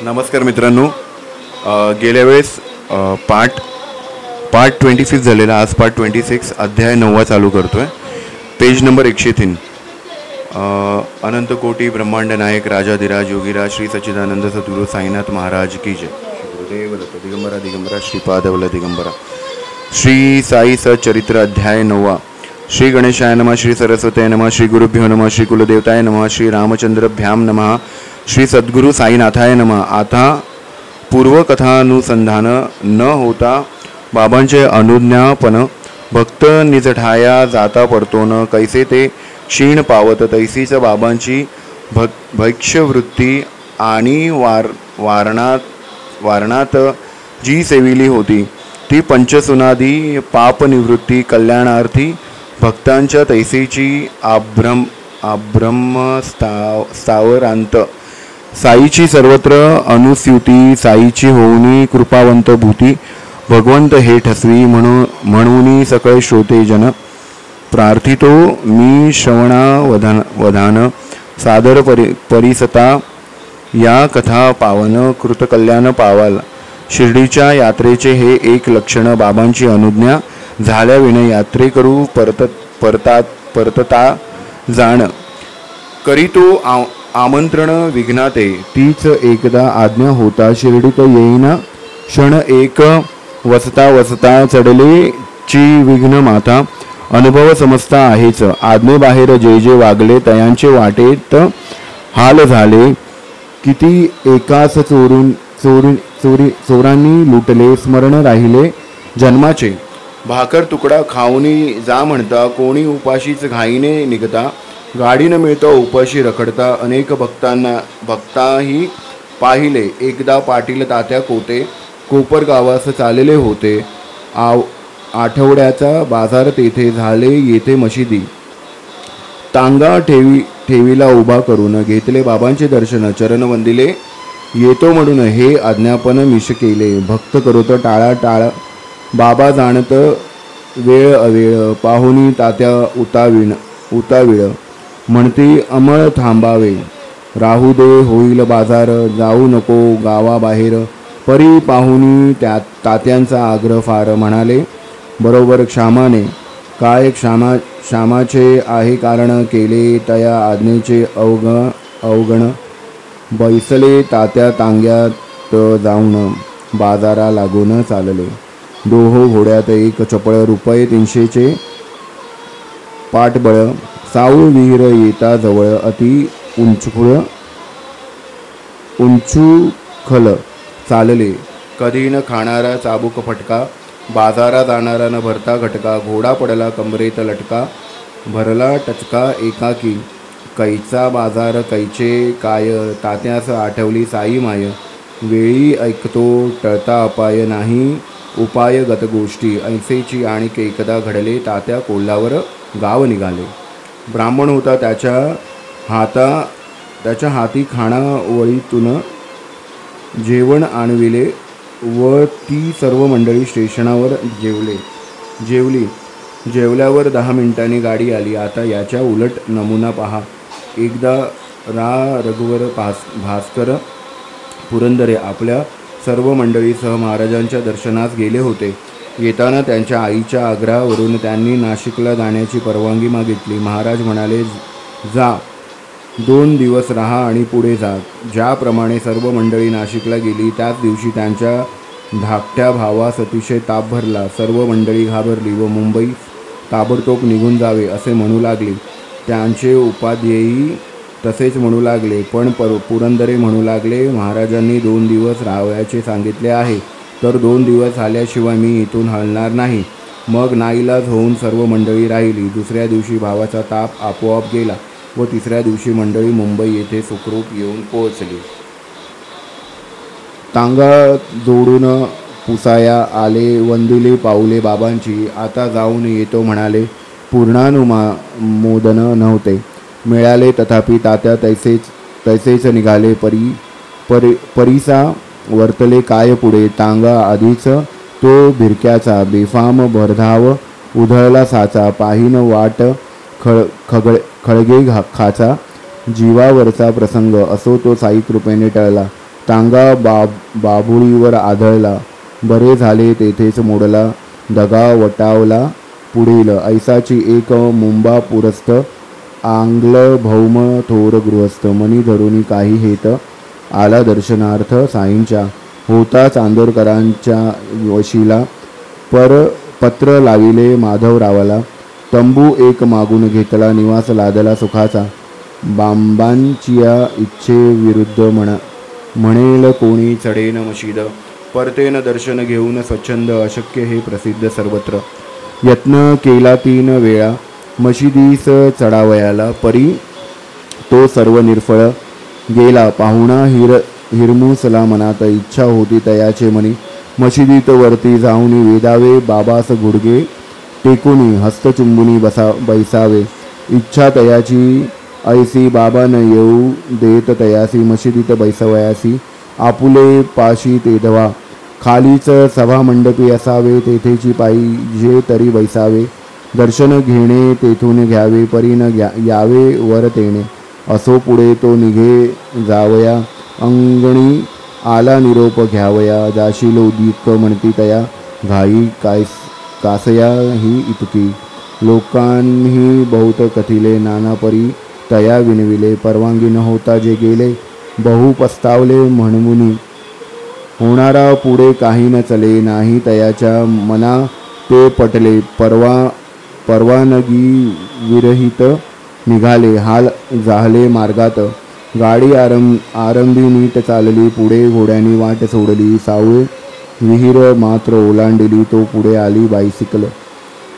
नमस्कार मित्रांनो. गेल्या वेळेस पार्ट 26 झालेला. आज पार्ट 26 अध्याय 9 चालू करतो आहे. Page number 103. अनंत कोटी ब्रह्मांड नायक राजाधिराज योगीराज श्री सच्चिदानंद सद्गुरु साईनाथ महाराज की जय. गुरुदेव दत्त दिगंबरा दिगंबरा श्रीपादवल्ल दिगंबरा. श्री साई सचरित्र अध्याय 9. श्री गणेशाय नमः. श्री सरस्वती नमः. श्री गुरुभ्यो नमः. श्री कुलदेवताय नमः. श्री रामचंद्रभ्याम नमः. श्री सद्गुरु साईनाथाय नमः. आता पूर्वकथानुसंधान न होता बाबांचे अनुज्ञापन भक्त निजठाया जाता परतोन कैसे ते क्षीण पावत तैसीच बाबांची भैक्षवृत्ती आणि वारणात जी सेविली होती ती पंचसुनादी पापनिवृत्ती कल्याणार्थी भक्तांच्या तैसीची स्थावरांत साईची सर्वत्र अनुस्युती साईची होऊनी कृपावंत भूती भगवंत हे ठसवी म्हणून सकळ श्रोते जन प्रार्थितो मी श्रवणा वधान सादर परिसता या कथा पावन कृतकल्याण पावाल. शिर्डीच्या यात्रेचे हे एक लक्षण. बाबांची अनुज्ञा झाल्याविना यात्रे करू परतता जाण करीतो आमंत्रण विघ्नाते तीच एकदा आज्ञा होता. शिर्डीत येईना क्षण एक वसता चढले ची विघ्न माता अनुभव समजता आहेच. आज्ञेबाहेर जे जे वागले तयांचे वाटेत हाल झाले. किती एकास चोरांनी लुटले स्मरण राहिले जन्माचे. भाकर तुकडा खाऊनी जा म्हणता कोणी उपाशीच घाईने निघता. गाडी न मिळता उपाशी रखडता अनेक भक्ताही पाहिले. एकदा पाटील तात्या कोते कोपर गावास चालले होते. आठवड्याचा बाजार तेथे झाले येथे मशिदी. तांगा ठेवीला उभा करून घेतले बाबांचे दर्शन चरण वंदिले. येतो म्हणून हे आज्ञापन मिश केले. भक्त करतो टाळा बाबा जाणत वेळ अवेळ पाहुणी तात्या उतावीळ म्हणती अमळ थांबावे राहू दे होईल बाजार जाऊ नको गावाबाहेर. परी पाहुणी तात्यांचा आग्रह फार म्हणाले बरोबर क्षामाने. काय क्षामाचे आहे कारण केले तया आज्ञेचे अवगण. बैसले तात्या तांग्यात जाऊन बाजारा लागून चालले. दोहो घोड्यात एक चपळ रुपये 300चे पाठबळ. साऊळ विहीर येता जवळ अति उंचुखल चालले. कधी न खाणारा चाबूक फटका बाजारा जाणारा न भरता घटका. घोडा पडला कमरेत लटका भरला टचका एकाकी. कैचा बाजार कैचे काय तात्यास आठवली साई माय. वेळी ऐकतो टळता अपाय नाही उपाय गत गोष्टी. ऐसेची आणि एकदा घडले तात्या कोल्हावर गाव निघाले. ब्राह्मण होता त्याच्या हाती खानावळीतून जेवण आणविले व ती सर्व मंडळी स्टेशनावर जेवली. जेवल्यावर 10 मिनिटांनी गाडी आली. आता याच्या उलट नमुना पहा. एकदा रघुवर भास्कर पुरंदरे आपल्या सर्व मंडळीसह महाराजांच्या दर्शनास गेले होते. येताना त्यांच्या आईच्या आग्रहावरून त्यांनी नाशिकला जाण्याची परवानगी मागितली. महाराज म्हणाले जा 2 दिवस राहा आणि पुढे जा. ज्याप्रमाणे सर्व मंडळी नाशिकला गेली त्याच दिवशी त्यांच्या धाकट्या भावास अतिशय ताप भरला. सर्व मंडळी घाबरली व मुंबई ताबडतोब निघून जावे असे म्हणू लागली. त्यांचे उपाध्येयही तसेच म्हणू लागले. पण पुरंदरे म्हणू लागले महाराजांनी 2 दिवस राहावयाचे सांगितले आहे तर 2 दिवस झाल्याशिवाय मी इथून हलणार नाही. मग नाईलाज होऊन सर्व मंडळी राहिली. दुसऱ्या दिवशी भावाचा ताप आपोआप गेला व तिसऱ्या दिवशी मंडळी मुंबई येथे सुखरूप येऊन पोहोचली. तांगा जोडून पुसाया आले. वंदिले पाऊले बाबांची. आता जाऊन येतो म्हणाले. पूर्णानुमोदन नव्हते मिळाले तथापि तात्या तैसेच निघाले. परीसा वर्तले काय पुढे. तांगा आधीच तो भिरक्याचा बेफाम भरधाव उधळला साचा. पाहीन वाट खळगे खाचा. जीवावरचा प्रसंग असो तो साई कृपेने टळला. तांगा बाभुळीवर आदळला. बरे झाले तेथेच मोडला, दगा वटावला पुढील. ऐसाची एक मुंबा पुरस्त, आंग्ल भौम थोर गृहस्थ. मनी धरुनी काही हेत, आला दर्शनार्थ साईंच्या. होता चांदोरकरांच्या वशीला, पत्र लाविले माधवरावाला. तंबू एक मागून घेतला, निवास लादला सुखाचा. बांबांचिया इच्छेविरुद्ध म्हणेल कोणी चढेन मशीद. परतेन दर्शन घेऊन स्वच्छंद, अशक्य हे प्रसिद्ध सर्वत्र. यत्न केला 3 वेळा, मशिदीस चढावयाला. परी तो सर्व निर्फळ गेला. पाहुणा हिरमुसला मनात, इच्छा होती तयाचे मनी. मशिदीत वरती जाऊनी वेदावे, बाबास गुडगे टेकुनी हस्तचुंबुनी बैसावे. इच्छा तयाची ऐसी, बाबा न येऊ देत तयासी. मशिदीत बैसवयासी, आपुले पाशी तेधवा. खालीच सभामंडपी असावे, तेथेची पाहिजे तरी बैसावे. दर्शन घेणे तेथून घ्यावे, परी न यावे वर तेणे. असो पुढे तो निघे जावया, अंगणी आला निरोप घ्यावया. जाशील उदिक म्हणती तया, घाई कासया ही इतकी. लोकांही बहुत कथिले, नाना परी तया विनविले. परवानगी न होता जे गेले, बहु पस्तावले म्हणमुनी. होणारा पुढे काही न चले, नाही तयाच्या मना ते पटले. परवानगी विरहित निघाले, हाल जाहले मार्गात. गाडी आरंभी नीट चालली, पुढे घोड्यानी वाट सोडली. सावळे विहीर मात्र ओलांडली, तो पुढे आली बायसिकल.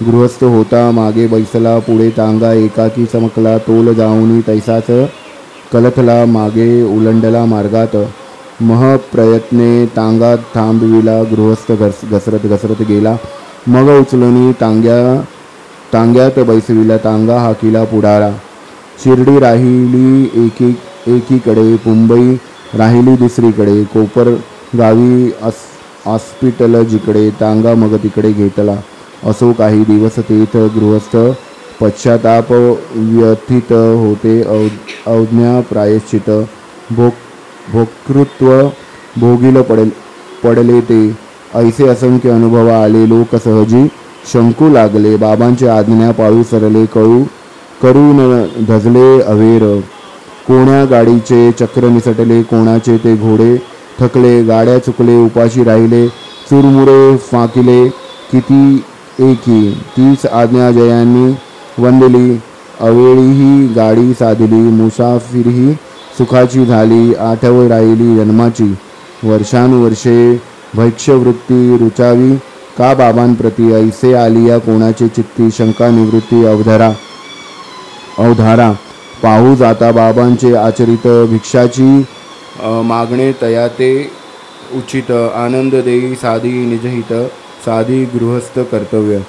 गृहस्थ होता मागे बैसला, पुढे तांगा एकाकी चमकला. तोल जाऊनी तैसाच कलथला, मागे उलंडला मार्गात. महप्रयत्ने तांगा थांबविला, गृहस्थ घसरत गेला. मग उचलून तांग्यात बैसविला, तांगा हाकिला पुढारा. शिर्डी राहिली एकीकडे, मुंबई राहिली दुसरीकडे. कोपर गावी हॉस्पिटल जिकडे, तांगा मग तिकडे घेतला. असो काही दिवस तेथ गृहस्थ, पश्चाताप व्यथित होते. अवज्ञा प्रायश्चित, भोक्तृत्व भोगील पडले ते. ऐसे असंख्य अनुभव आले, लोक सहजी शंकू लागले. बाबांची आज्ञा पाळू सरले, करून धजले अवेर. कोण्या गाडीचे चक्र निसटले, कोणाचे ते घोडे थकले. गाड्या चुकले, उपाशी राहिले, चुरमुरे फाकिले किती एकी. तीच आज्ञा जयांनी वंदली, अवेळीही गाडी साधली. मुसाफिरही सुखाची झाली, आठव राहिली जन्माची. वर्षानुवर्षे भैक्षवृत्ती रुचावी का बाबांप्रती. ऐसे आलिया कोणाचे चित्ती, शंका निवृत्ती अवधारा. पाहू जाता बाबांचे आचरित, भिक्षाची मागणे तया ते उचित. आनंद देई साधी निजहित, साधी गृहस्थ कर्तव्य.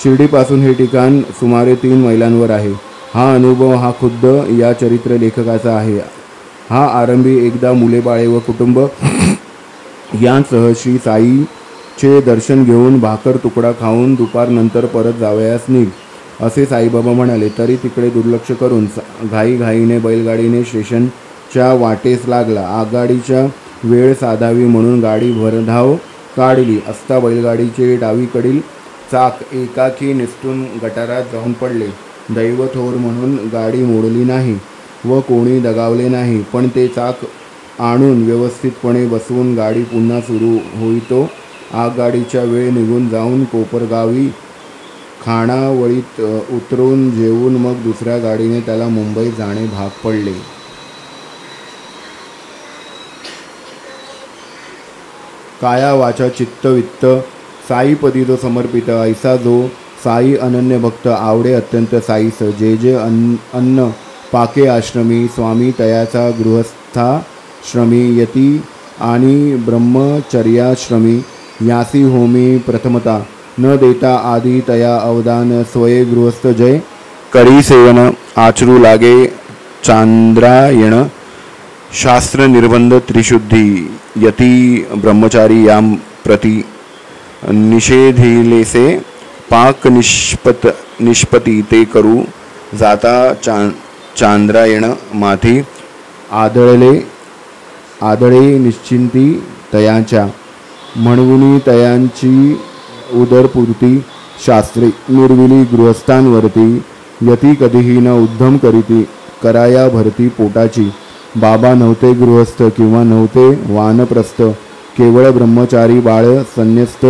शिर्डीपासून हे ठिकाण सुमारे 3 मैलांवर आहे. हा अनुभव हा खुद्द या चरित्र लेखकाचा आहे. हा आरंभी एकदा मुले बाळे व कुटुंब यांसह श्री साईचे दर्शन घेऊन भाकर तुकडा खाऊन दुपारनंतर परत जावयास निघ, असे साईबाबा म्हणाले. तरी तिकडे दुर्लक्ष करून घाईघाईने बैलगाडीने स्टेशनच्या वाटेस लागला. आगगाडीच्या वेळ साधावी म्हणून गाडी भरधाव काढली असता बैलगाडीचे डावीकडील चाक एकाकी निसटून गटारात जाऊन पडले. दैव थोर म्हणून गाडी मोडली नाही व कोणी दगावले नाही. पण ते चाक आणून व्यवस्थितपणे बसवून गाडी पुन्हा सुरू होईतो आगगाडीच्या वेळ निघून जाऊन कोपरगावी खाणावळीत उतरून जेवून मग दुसऱ्या गाडीने त्याला मुंबई जाणे भाग पडले. काया वाचा चित्त वित्त साईपदी जो समर्पित. ऐसा जो साई अनन्य भक्त आवडे अत्यंत साईस. जे जे अन्न पाके आश्रमी स्वामी तयाचा गृहस्थाश्रमी. यती आणि ब्रह्मचर्याश्रमी यासी होमी प्रथमता. न देता आधी तया अवदान. स्वये गृहस्थ जय करी सेवन आचरू लागे चांद्रायण. शास्त्र निर्बंध त्रिशुद्धी. यती ब्रह्मचारी याम प्रति निषेधिलेसे. पाक निष्पत्ती ते करू जाता चांद्रायण माथी. आदळले आदळे निश्चिंती तयाच्या म्हणूनी तयांची उदरपूर्ती शास्त्री निर्विली गृहस्थांवरती यती कधीही न उद्धम करीती कराया भरती पोटाची. बाबा नव्हते गृहस्थ किंवा नव्हते वानप्रस्थ, केवळ ब्रह्मचारी बाळ संन्यस्त.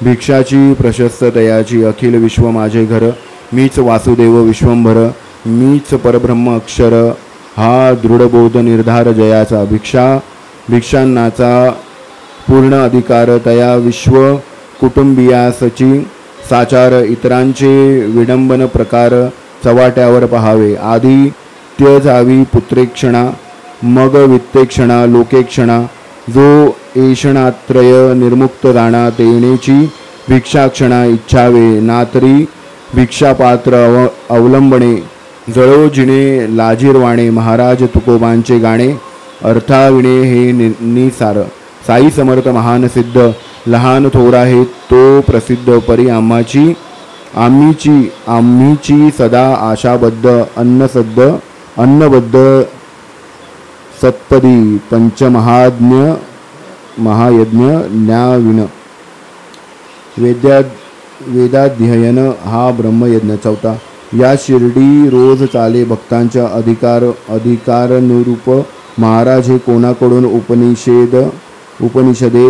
भिक्षाची प्रशस्त तयाची अखिल विश्व माझे घर. मीच वासुदेव विश्वंभर, मीच परब्रह्म अक्षर. हा दृढबोध निर्धार जयाचा. भिक्षांनाचा पूर्ण अधिकार तया विश्व कुटुंबियासची साचार. इतरांचे विडंबन प्रकार चव्हाट्यावर पहावे. आधी त्यजावी पुत्रेक्षणा, मग वित्तेक्षणा लोकेक्षणा. जो ऐषणात्रय निर्मुक्त जाणा, तेणेची भिक्षाक्षणा इच्छावे. नातरी भिक्षापात्र अवलंबणे, जळो जिणे लाजीरवाणे. महाराज तुकोबांचे गाणे अर्थाविणे हे निसार. साई समर्थ महान सिद्ध, लहान थोर आहे तो प्रसिद्ध. परी आम्हीची सदा आशाबद्ध. अन्नबद्ध सत्पदी पंचमहाज्ञ महायज्ञ न्याविण. वेदाध्ययन हा ब्रह्मयज्ञ. चौथा, या शिर्डी रोज चाले भक्तांच्या अधिकारानुरूप. महाराज हे कोणाकडून उपनिषदे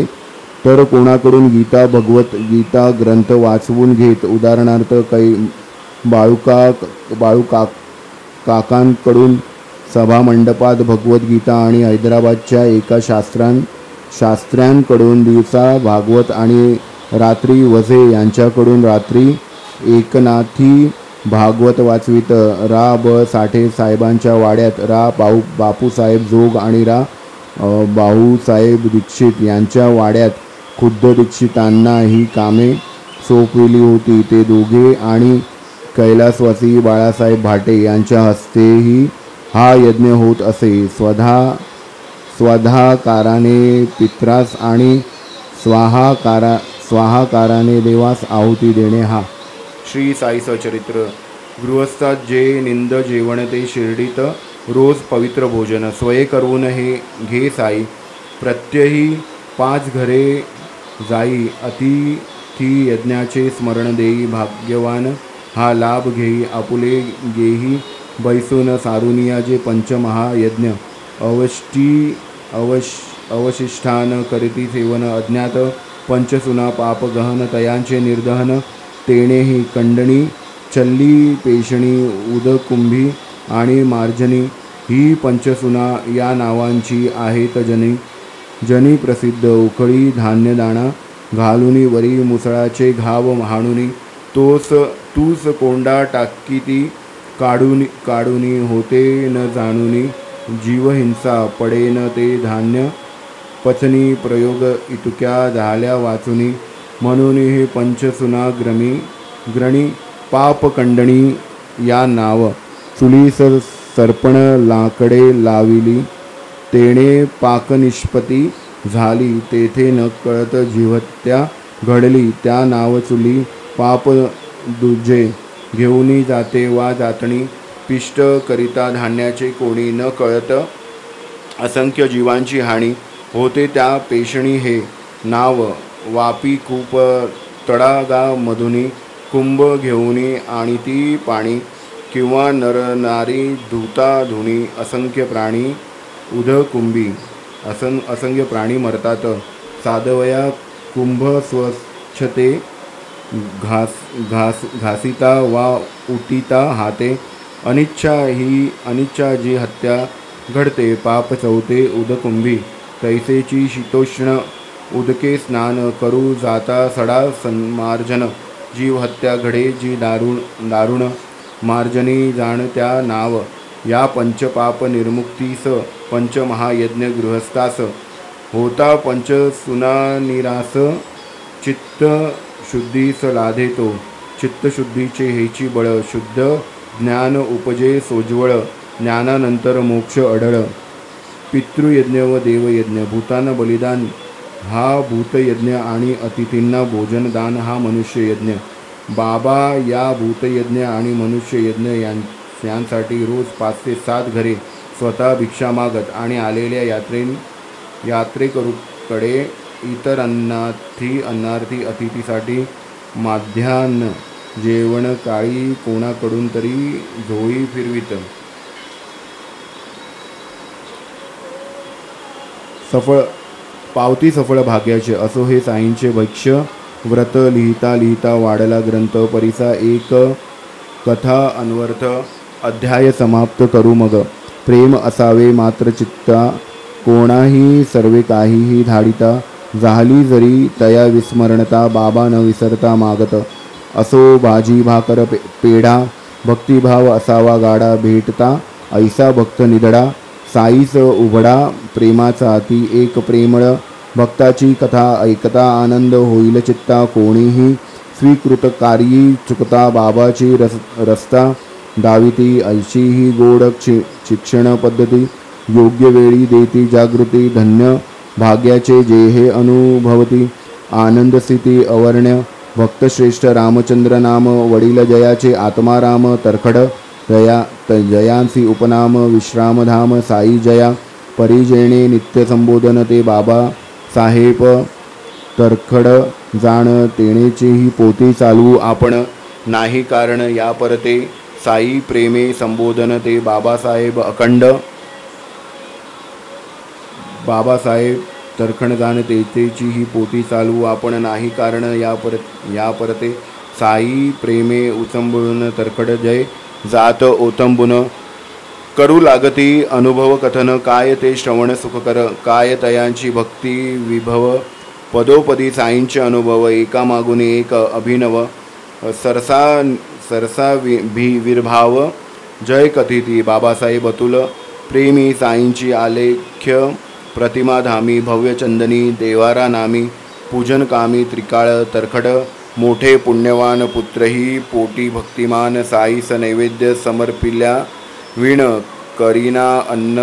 तर कोणाकडून गीता भगवत गीता ग्रंथ वाचवून घेत. उदाहरणार्थ काकांकडून सभामंडपात भगवद्गीता आणि हैदराबादच्या एका शास्त्र्यांकडून दिवसा भागवत आणि रात्री वझे यांच्याकडून रात्री एकनाथी भागवत वाचवित. रा ब साठे साहेबांच्या वाड्यात रा बापूसाहेब जोग आणि रा भाऊसाहेब दीक्षित यांच्या वाड्यात खुद्द दीक्षितांना ही कामे सोपविली होती. ते दोघे आणि कैलासवासी बाळासाहेब भाटे यांच्या हस्तेही हा यज्ञ होत असे. स्वधाकाराने पित्रास आणि स्वाहाकाराने देवास आहुती देणे हा. श्री साई सचरित्र. गृहस्थात जे निंद जेवण ते शिर्डीत रोज पवित्र भोजन. स्वये करून हे घे साई, प्रत्यही 5 घरे जाई. अतिथी यज्ञाचे स्मरण देई. भाग्यवान हा लाभ घेई. आपुले गेही बैसून सारुनिया जे पंचमहायज्ञ. अवशिष्ठान करीती सेवन. अज्ञात पंचसुना पापगहन तयांचे निर्दहन. तेणेही कंडणी चल्ली पेषणी उदकुंभी आणि मार्जनी ही पंचसुना या नावांची आहेत जनी प्रसिद्ध. उखळी धान्य दाणा घालुनी वरी मुसळाचे घाव हाणुनी. तूस कोंडा टाकीती काढुनी होते न जाणुनी. जीवहिंसा पडेन ते धान्य पचनी. प्रयोग इतक्या झाल्या वाचुनी. म्हणून हे पंचसुना ग्रणी. पापकंडणी या नाव. चुलीस सरपण लाकडे लाविली. तेणे पाकनिष्पत्ती झाली. तेथे न कळत जीवहत्या घडली. त्या नाव चुली. पाप दुजे घेऊनी जाते वा जातणी. पिष्ट करिता धान्याचे कोणी न कळत. असंख्य जीवांची हानी होते त्या पेषणी हे नाव. वापी कूप तडागा मधुनी. कुंभ घेऊनी आणि ती पाणी. किंवा नरनारी धुता धुनी. असंख्य प्राणी उदकुंभी. असंख्य प्राणी मरतात. साधवया कुंभ स्वच्छते घासिता वा उटिता हाते. अनिच्छा जी हत्या घडते. पाप चौथे उदकुंभी. तैसेची शीतोष्ण उदके स्नान करू जाता सडा सन्मार्जन. जीव हत्या घडे जी दारुण मार्जनी जाणत्या नाव. या पंचपाप निर्मुक्तीस पंचमहायज्ञ गृहस्थास. होता पंचसुनानिरास. चित्त शुद्धीस लाधेतो. चित्तशुद्धीचे हेची बळ. शुद्ध ज्ञान उपजे सोज्वळ. ज्ञानानंतर मोक्ष अढळ. पितृयज्ञ व देवयज्ञ. भूतांना बलिदान हा भूतयज्ञ आणि अतिथींना भोजनदान हा मनुष्ययज्ञ. बाबा या भूतयज्ञ आणि मनुष्ययज्ञ यांसाठी रोज 5 ते 7 घरे स्वतः भिक्षा मागत आणि आलेल्या यात्रेकरूकडे इतर अन्नार्थी अतिथीसाठी माध्यान्ह जेवण काळी कोणाकडून तरी झोळी फिरवित. पावती सफळ भाग्याचे असो हे साईंचे भक्ष्य. व्रत लिहिता लिहिता वाढला ग्रंथ परिसा एक कथा अन्वर्थ अध्याय समाप्त करू मग. प्रेम असावे मात्र चित्ता कोणाही सर्वे काहीही धाडिता. झाली जरी तया विस्मरणता बाबा न विसरता मागत. असो भाजी भाकर पेढा भक्तिभाव असावा गाडा भेटता ऐसा भक्त निधडा. साईस उघडा प्रेमाचा अति एक प्रेमळ भक्ताची कथा ऐकता आनंद होईल चित्ता. कोणीही स्वीकृतकारी चुकता बाबाची रस्ता दाविती. ऐशी ही गोड शिक्षण पद्धती योग्य वेळी देती जागृती. धन्य भाग्याचे जे हे अनुभवती आनंद स्थिती अवर्ण्य. भक्तश्रेष्ठ रामचंद्र नाम वडील जयाचे आत्माराम तरखड. जयांसी उपनाम विश्रामधाम साई जया. परिजेणे नित्य संबोधन ते बाबा साहेब तरखड. जाण तेणेचेही पोती चालवू आपण नाही कारण या परते. साई प्रेमे संबोधन ते बाबासाहेब अखंड. बाबासाहेब तरखड जाण तेचेची ही पोती चालवू आपण नाही कारण या परते. साई प्रेमे उचंबळून तरखड जय जात ओतंबुन. करू लागती अनुभव कथन काय ते श्रवण सुखकर. काय तयांची भक्ती विभव पदोपदी साईंचे अनुभव एकामागून एक अभिनव. सरसा विर्भाव जय कथिती बाबासाहेब अतुल. प्रेमी साईंची आलेख्य प्रतिमा धामी भव्य चंदनी देवारा नामी. पूजन कामी त्रिकाळ तरखड. मोठे पुण्यवान पुत्रही पोटी भक्तिमान. साईस नैवेद्य समर्पिल्या विण करीना अन्न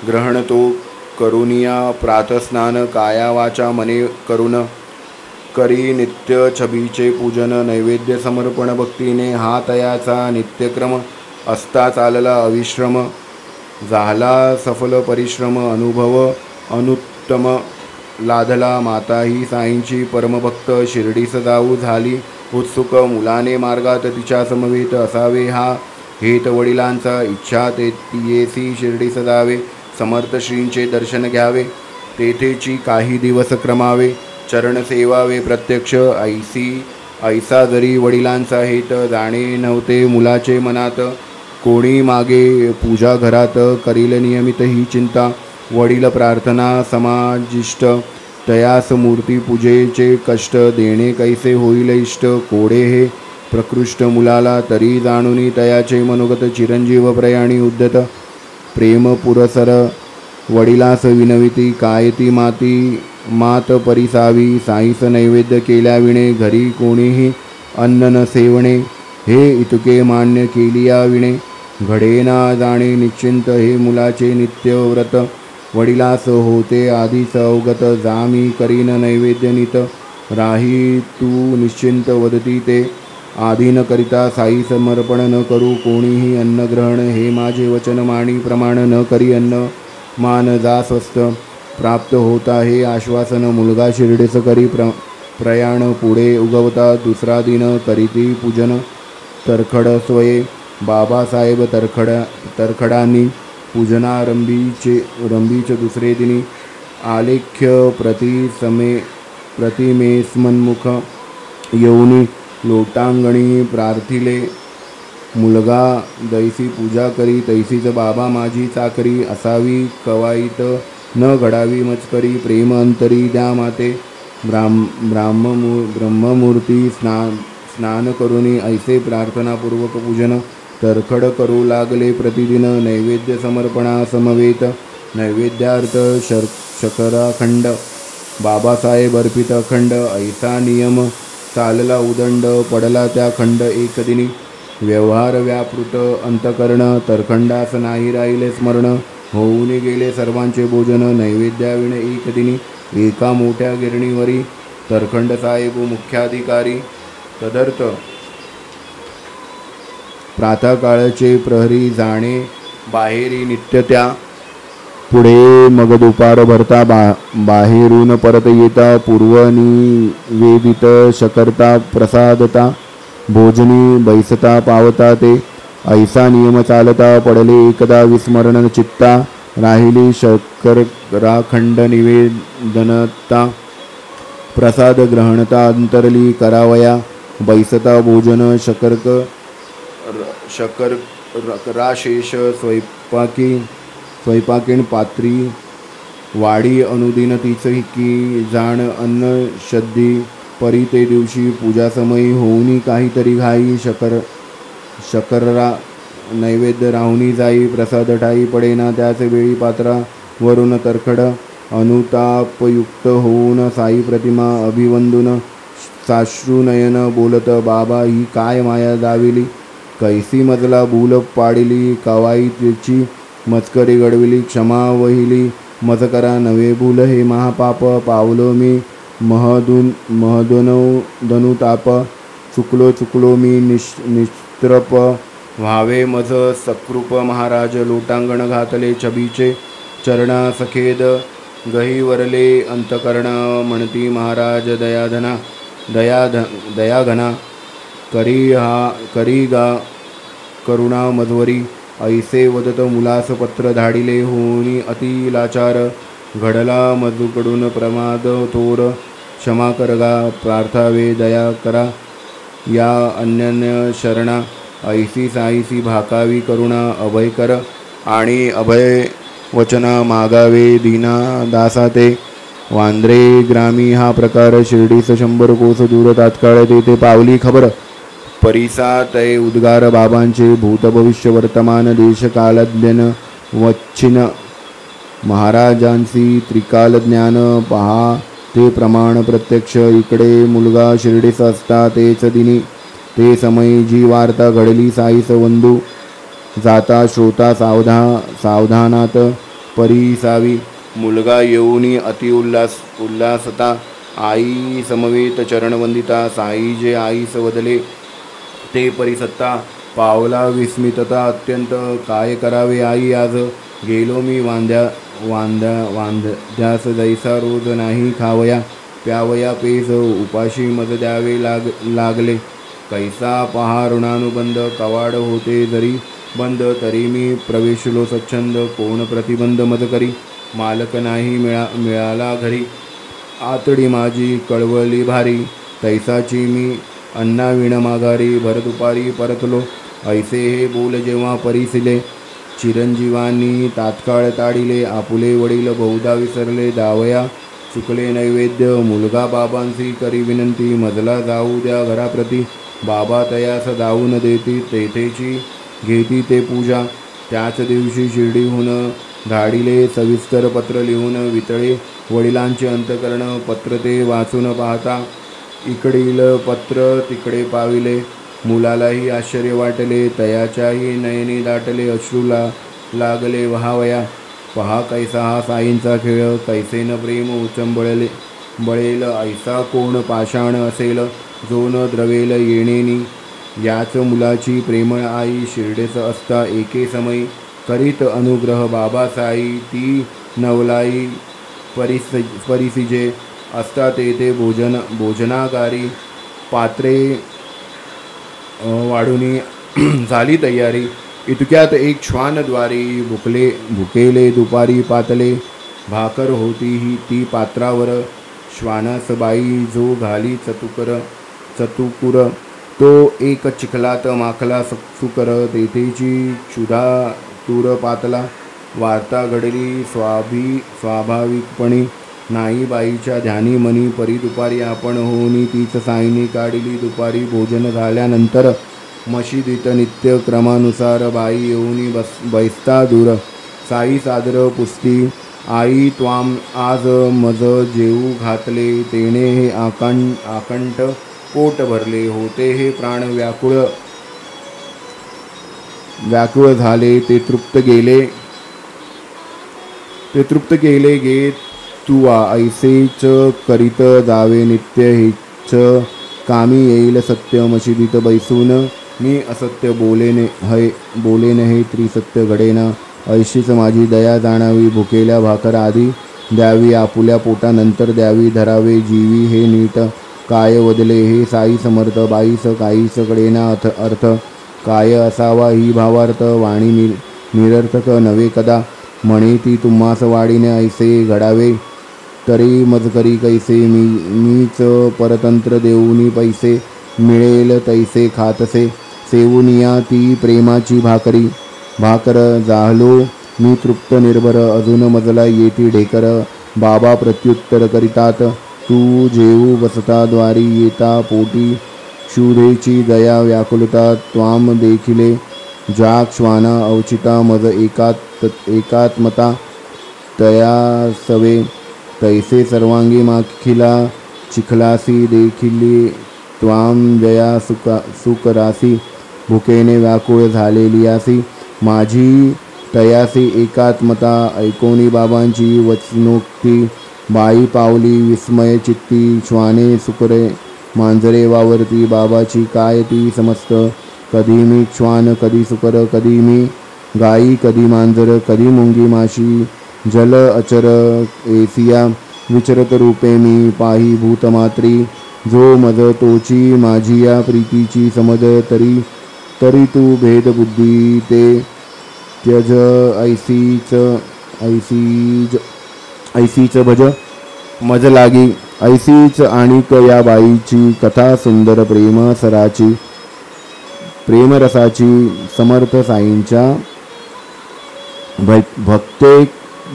ग्रहण तो करुनिया. प्रातस्नान काया वाचा मने करुण. करी नित्य छबीचे पूजन नैवेद्य समर्पण भक्तीने. हा तयाचा नित्यक्रम असता चालला अविश्रम. झाला सफल परिश्रम अनुभव अनुत्तम लाधला. माता ही साईंची परमभक्त शिर्डीस जाऊ झाली उत्सुक. मुलाने मार्गात तिच्या समवेत असावे हा हेत वडिलांचा. इच्छा येसी शिर्डीस जावे समर्थ श्रींचे दर्शन घ्यावे. तेथेची काही दिवस क्रमावे चरण सेवावे प्रत्यक्ष. ऐसा जरी वडिलांचा हेत जाणे नव्हते मुलाचे मनात. कोणी मागे पूजा घरात करील नियमित ही चिंता. वडील प्रार्थना समाजिष्ट तयास मूर्ती पूजेचे कष्ट. देणे कैसे होईल इष्ट. कोडे हे प्रकृष्ट मुलाला तरी जाणूनी तयाचे मनोगत. चिरंजीव प्रयाणी उद्यत प्रेम पुरसर वडिलास विनविती. काय ती मात परिसावी. साईस नैवेद्य केल्या विणे घरी कोणीही अन्न न सेवणे. हे इतके मान्य केलिया विणे घडेना जाणे निश्चिंत. हे मुलाचे नित्य व्रत वडिलास होते आधीच अवगत. जामी करीन नैवेद्य नित राही तू निश्चिंत वदती ते. आधी न करिता साई समर्पण न करू कोणीही अन्न ग्रहण. हे माझे वचन माणी प्रमाण न करी अन्न मान जा स्वस्थ. प्राप्त होता हे आश्वासन मुलगा शिर्डीस करी प्रयाण. पुढे उगवता दुसरा दिन करीती पूजन तरखड स्वये. बाबासाहेब तरखडांनी पूजनारंभीचे दुसरे दिनी. आलेख्य प्रतिमेस्मन्मुख येऊनी लोटांगणी प्रार्थिले. मुलगा दैसी पूजा करी तैसीच बाबा माझी चाकरी. असावी कवाईत न घडावी मचकरी. प्रेम अंतरी द्या माते ब्रह्ममूर्ती. स्नान करुनी ऐसे प्रार्थनापूर्वक पूजन. तरखड करू लागले प्रतिदिन नैवेद्य समर्पणा समवेत. नैवेद्यार्थ शकराखंड बाबासाहेब अर्पित अखंड. ऐसा नियम चालला उदंड पडला त्या खंड एकदिनी. व्यवहार व्यापृत अंतकरण तरखंडास नाही राहिले स्मरण. होऊन गेले सर्वांचे भोजन नैवेद्याविणे एकदिनी. एका मोठ्या गिरणीवरी तरखंड साहेब मुख्याधिकारी. तदर्थ प्रातःकाळचे प्रहरी जाणे बाहेरी नित्य त्या. पुढे मग दुपार भरता बाहेरून परत येता पूर्वनिवेदित शकर्ता प्रसादता भोजनी बैसता पावता ते ऐसा नियम चालता पडले एकदा विस्मरण चित्ता राहिली शकराखंड निवेदनता प्रसाद ग्रहणता अंतरली करावया बैसता भोजन शकराशेष स्वयंपाकीण पात्री वाडी अनुदिन तीचही की जाण अन्न शद्दी परी ते दिवशी पूजासमयी होऊनी काहीतरी घाई शकरा नैवेद्य राहुनी जाई प्रसाद ठाई पडेना त्याच वेळी पात्रावरून तरखड अनुतापयुक्त होऊन साई प्रतिमा अभिवंदून साश्रुनयन बोलत बाबा ही काय माया दाविली कैसी मजला भूल पाडिली कवाईची मस्करी घडविली क्षमा वहिली मज करा नवे भूल हे महापाप पावलो मी महदनुताप चुकलो मी निस्त्रप व्हावे मज सकृप महाराज लोटांगण घातले छबीचे चरणा सखेद गहीवरले अंतकर्ण म्हणती महाराज दयाघना करी गा करुणा मध्वरी ऐसे वदत मुलास पत्र धाडिले होनी अति लाचार घडला मधुकडून प्रमाद थोर क्षमा करगा प्रार्थावे दया करा या अन्यन्य शरणा ऐसी साईसी भाकावी करुणा अभय कर आणि अभय वचना मागावे दीना दासाते वांद्रे ग्रामी हा प्रकार शिर्डीस 100 कोस दूर तात्काळ तेथे पावली खबर परिसा तय उद्गार बाबांचे भूत भविष्य वर्तमान देशकालज्ञान वच्छिन महाराजांची त्रिकाल ज्ञान पहा ते प्रमाण प्रत्यक्ष इकडे मुलगा शिर्डीस असता तेच दिनी ते समयी जी वार्ता घडली साईस वंदू जाता श्रोता सावधानात परिसावी मुलगा येऊनी अति उल्हासता आई समवेत चरणवंदिता साई जे आईस वदले ते परिसत्ता पावला विस्मितता अत्यंत काय करावे आई आज गेलो मी वांद्यास जैसा रोज नाही खावया प्यावया पेज उपाशी मज द्यावे लागले कैसा पहा ऋणानुबंध कवाड होते जरी बंद तरी मी प्रवेशलो स्वच्छंद कोण प्रतिबंध मज करी मालक नाही मिळाला घरी आतडी माझी कळवली भारी तैसाची मी अन्ना विण माघारी भर दुपारी परतलो ऐसे हे बोल जेव्हा परिसिले चिरंजीवांनी तात्काळ ताडिले आपुले वडील बहुधा विसरले दावया चुकले नैवेद्य मुलगा बाबांसी करी विनंती मजला जाऊ द्या घराप्रती बाबा तयास जाऊन देती तेथेची घेती ते पूजा त्याच दिवशी शिर्डीहून धाडिले सविस्तर पत्र लिहून वितळे वडिलांचे अंतकरण पत्र ते वाचून पाहता इकडील पत्र तिकडे पाविले मुलालाही आश्चर्य वाटले तयाच्याही नयनी दाटले अश्रूला लागले वहावया पहा कैसा हा साईंचा खेळ कैसेन प्रेम बळेल ऐसा कोण पाषाण असेल जो न द्रवेल येणेनी याच मुलाची प्रेमळ आई शिर्डेस असता एके समयी करीत अनुग्रह बाबा साई ती नवलाई परिसिजे असता तेथे भोजनागारी पात्रे वाढुनी झाली तयारी इतक्यात एक श्वानद्वारी भुकेले दुपारी पातले भाकर होती ही ती पात्रावर श्वानास बाई जो घाली चतुकुर तो एक चिखलात माखला सुकर तेथेची क्षुधा तूर पातला वार्ता घडली स्वाभाविकपणे नाही बाईच्या ध्यानी मनी परी दुपारी आपण होऊनी तीच साईनी काढली दुपारी भोजन झाल्यानंतर मशिदीत नित्य क्रमानुसार बाई येऊनी बैसता दूर साई सादर पुसती आई त्वाम आज मज जेऊ घातले तेने हे आकंठ पोट भरले होते हे प्राण व्याकुळ झाले ते तृप्त गेले गे तुवा ऐसेच करीत जावे नित्य हेच कामी येईल सत्य मशिदीत बैसून मी असत्य बोलेन हे त्रिसत्य घडेना ऐशीच माझी दया जाणावी, भुकेल्या भाकर आधी द्यावी, आपुल्या पोटा नंतर द्यावी, धरावे जीवी हे नीट, काय वदले हे साई समर्थ, बाईस काहीस कडेना अर्थ, काय असावा ही भावार्थ, वाणी निरर्थक नव्हे कदा, म्हणे ती तुम्हास वाढीने ऐसे घडावे, तरी मजकरी कैसे मीच परतंत्र देऊनी पैसे, मिळेल तैसे खातसे, सेवुनिया ती प्रेमाची भाकर झालो मी तृप्त निर्भर, अजून मजला येती ढेकर, बाबा प्रत्युत्तर करीतात, तू जेऊ बसता द्वारी येता पोटी, क्षुधेची दया व्याकुलता त्वाम देखिले, जाग श्वाना अवचिता मज एकात्मता, तया सवे तैसे सर्वांगी माखिला, चिखलासी देखिले त्वाम जया सुकरासी, भुकेने व्याकुळ झालेली आसी, माझी तयासी एकात्मता, ऐकोनी बाबांची वचनोक्ती, बाई पावली विस्मय चित्ती, श्वाने सुकरे मांजरे वावरती, बाबाची काय ती समस्त, कधी मी श्वान कधी सुकर, कधी मी गाई कधी मांजर, कधी मुंगी माशी, जल अचर एसिया, विचरत रूपे मी पाही भूतमात्री, जो मज तोची माझी या प्रीतीची समज, तरी तू भेद बुद्धी ते त्यज, ऐसीच भज मज लागी, ऐसीच आणिक या बाईची कथा सुंदर प्रेमरसाची, समर्थ साईंच्या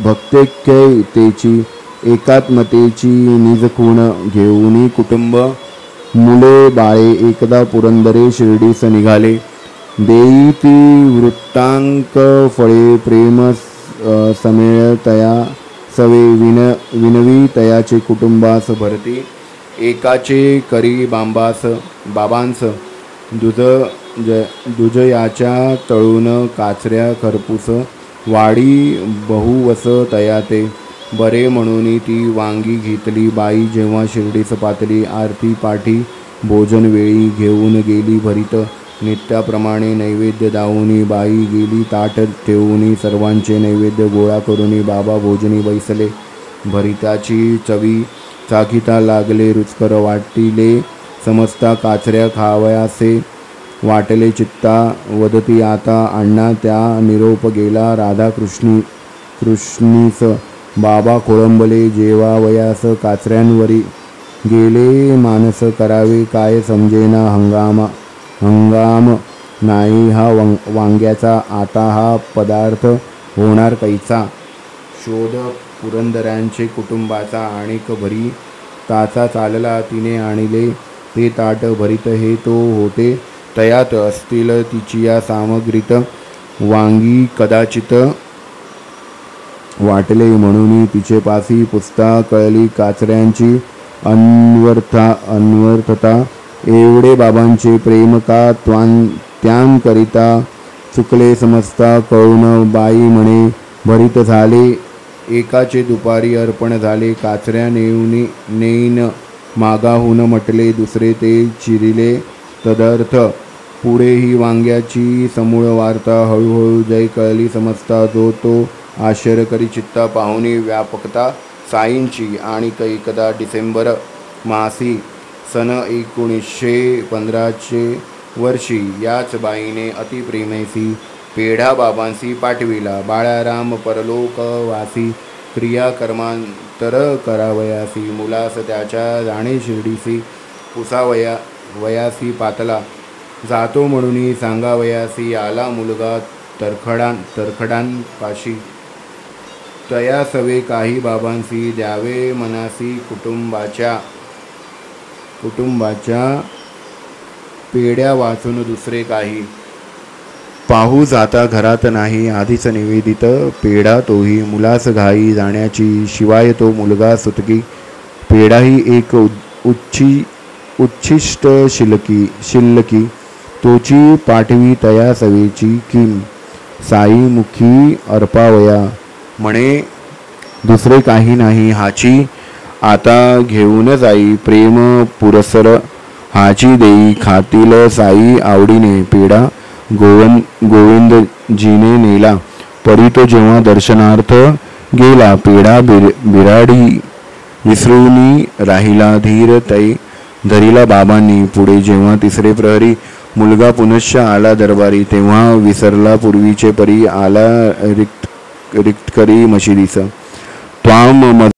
भक्तेक्यतेची, एकात्मतेची निजखूण घेऊनी कुटुंब, मुले बाळे एकदा पुरंदरे शिर्डीस निघाले, देई ती वृत्तांक फळे प्रेम समेळ तया सवे, विनवी तयाचे कुटुंबास भरती, एकाचे करी बाबांस दुजयाच्या तळून काचऱ्या खरपूस, वाडी बहुवस तयाते, बरे म्हणून ती वांगी घेतली बाई, जेव्हा शिर्डीस पातली, आरती पाठी भोजन वेळी घेऊन गेली भरीत, नित्याप्रमाणे नैवेद्य दावूनी बाई गेली ताट ठेवूनी, सर्वांचे नैवेद्य गोळा करूनी बाबा भोजनी बैसले, भरिताची चवी चाखिता लागले, रुचकर वाटिले, समजता काचऱ्या खावयासे वाटले चित्ता, वदती आता अण्णा त्या निरोप गेला, राधा कृष्णीस बाबा खोळंबले, जेवावयास काचऱ्यांवरी गेले, मानस करावे काय समजेना, हंगाम नाही हा वांग्याचा, आता हा पदार्थ होणार कैसा, शोध पुरंदरांचे कुटुंबाचा, आणिक भरी ताचा चालला तिने आणले, ते ताट भरीत हे तो होते, तयात असतील तिचिया सामग्रीत, वांगी कदाचित वाटले म्हणून तिचे पासी पुसता, कळली काचऱ्यांची अन्वर्थता, एवढे बाबांचे प्रेम का त्यांकरिता चुकले समजता, कळून बाई म्हणे भरीत झाले, एकाचे दुपारी अर्पण झाले, काचऱ्या नेईन मागाहून म्हटले, दुसरे ते चिरिले तदर्थ, पुढे ही वांग्याची समूळ वार्ता, हळूहळू जय कळली समजता, जो तो आश्चर्य करी चित्ता, पाहुणी व्यापकता साईंची, आणि एकदा डिसेंबर मासी सन 1915 वर्षी याच बाईने अतिप्रेमेसी पेढा बाबांसी पाठविला, बाळाराम परलोकवासी, क्रियाकर्मांतर करावयासी, मुलास त्याच्या जाणे शिर्डीसी, पुसावयासी पातला, जातो म्हणून सांगावयासी, आला मुलगा तरखडांपाशी, तया सवे काही बाबांसी द्यावे मनासी, कुटुंबाच्या पेढ्या वाचून दुसरे काही, पाहू जाता घरात नाही, आधीच निवेदित पेढा तोही, मुलास घाई जाण्याची, शिवाय तो मुलगा सुतकी, पेढाही एक उच्छिष्ट शिल्लकी, तोची पाठवी तया सवेची कीम, साई मुखी अर्पावया, म्हणे दुसरे काही नाही, हाची आता घेऊन जाई, प्रेम पुरसर हाची देई, खातील साई आवडीने, पेढा गोविंदजीने नेला, परी तो जेव्हा दर्शनार्थ गेला, पेढा बिराडी विसरूनी राहिला धीर तै धरिला बाबांनी. पुढे जेव्हा तिसरे प्रहरी मुलगा पुनश्च आला दरबारी, तेव्हा विसरला पूर्वीचे परी, आला रिक्त करी मशिदीस. त्वाम